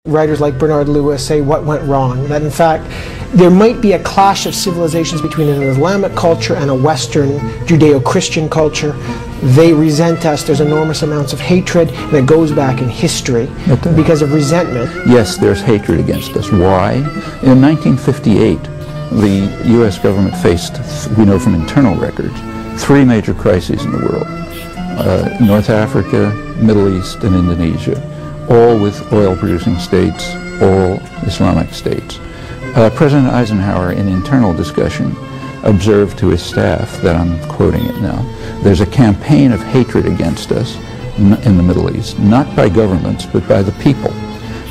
Writers like Bernard Lewis say what went wrong, that in fact there might be a clash of civilizations between an Islamic culture and a Western Judeo-Christian culture. They resent us, there's enormous amounts of hatred, and it goes back in history because of resentment. Yes, there's hatred against us. Why? In 1958, the U.S. government faced, we know from internal records, 3 major crises in the world. North Africa, Middle East, and Indonesia. All with oil-producing states, all Islamic states. President Eisenhower, in internal discussion, observed to his staff, that I'm quoting it now, there's a campaign of hatred against us in the Middle East, not by governments, but by the people.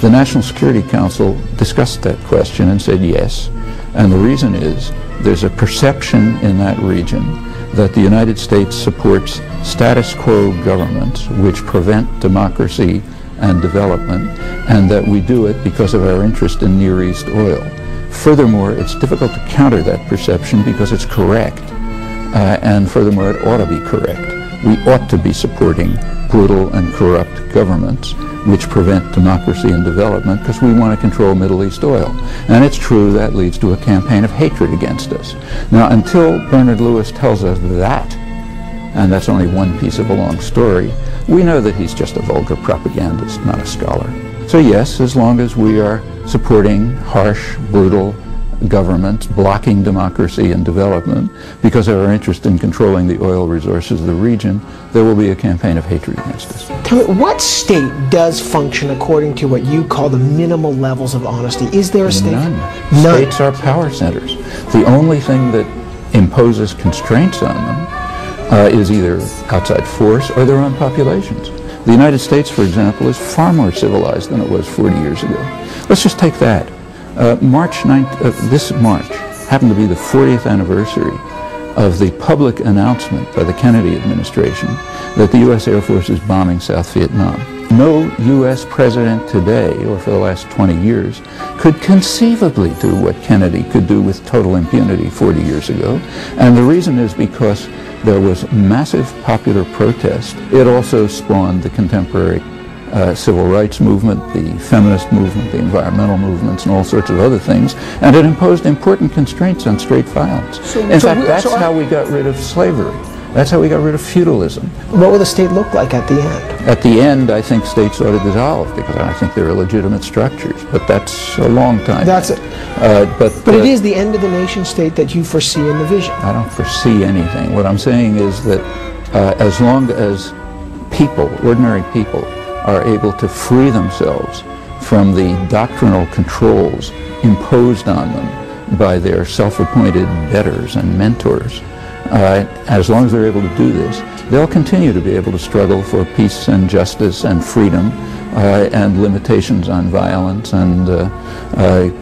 The National Security Council discussed that question and said yes, and the reason is there's a perception in that region that the United States supports status quo governments which prevent democracy and development, and that we do it because of our interest in Near East oil. Furthermore, it's difficult to counter that perception because it's correct, and furthermore, it ought to be correct. We ought to be supporting brutal and corrupt governments which prevent democracy and development because we want to control Middle East oil. And it's true that leads to a campaign of hatred against us. Now, until Bernard Lewis tells us that, and that's only one piece of a long story, we know that he's just a vulgar propagandist, not a scholar. So yes, as long as we are supporting harsh, brutal governments, blocking democracy and development because of our interest in controlling the oil resources of the region, there will be a campaign of hatred against us. Tell me, what state does function according to what you call the minimal levels of honesty? Is there a state? None. States are power centers. The only thing that imposes constraints on them is either outside force or their own populations. The United States, for example, is far more civilized than it was 40 years ago. Let's just take that. This March happened to be the 40th anniversary of the public announcement by the Kennedy administration that the U.S. Air Force is bombing South Vietnam. No U.S. president today, or for the last 20 years, could conceivably do what Kennedy could do with total impunity 40 years ago. And the reason is because there was massive popular protest. It also spawned the contemporary civil rights movement, the feminist movement, the environmental movements, and all sorts of other things, and it imposed important constraints on straight violence. In fact, that's how we got rid of slavery. That's how we got rid of feudalism. What will the state look like at the end? At the end, I think states ought to dissolve because I think they're illegitimate structures, but that's a long time. That's it. But it is the end of the nation state that you foresee in the vision. I don't foresee anything. What I'm saying is that as long as people, ordinary people, are able to free themselves from the doctrinal controls imposed on them by their self-appointed betters and mentors, as long as they're able to do this, they'll continue to be able to struggle for peace and justice and freedom and limitations on violence and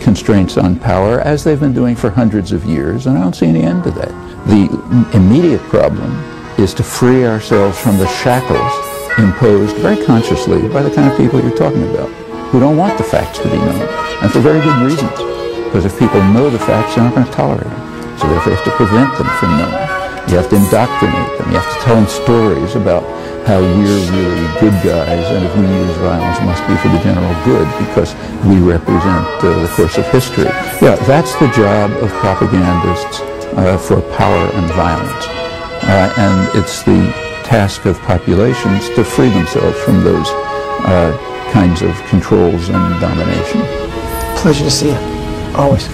constraints on power, as they've been doing for hundreds of years, and I don't see any end to that. The immediate problem is to free ourselves from the shackles imposed very consciously by the kind of people you're talking about, who don't want the facts to be known, and for very good reasons. Because if people know the facts, they're not going to tolerate them. So therefore you have to prevent them from knowing. You have to indoctrinate them. You have to tell them stories about how we're really good guys, and if we use violence, it must be for the general good, because we represent the course of history. Yeah, that's the job of propagandists for power and violence. And it's the task of populations to free themselves from those kinds of controls and domination. Pleasure to see you, always.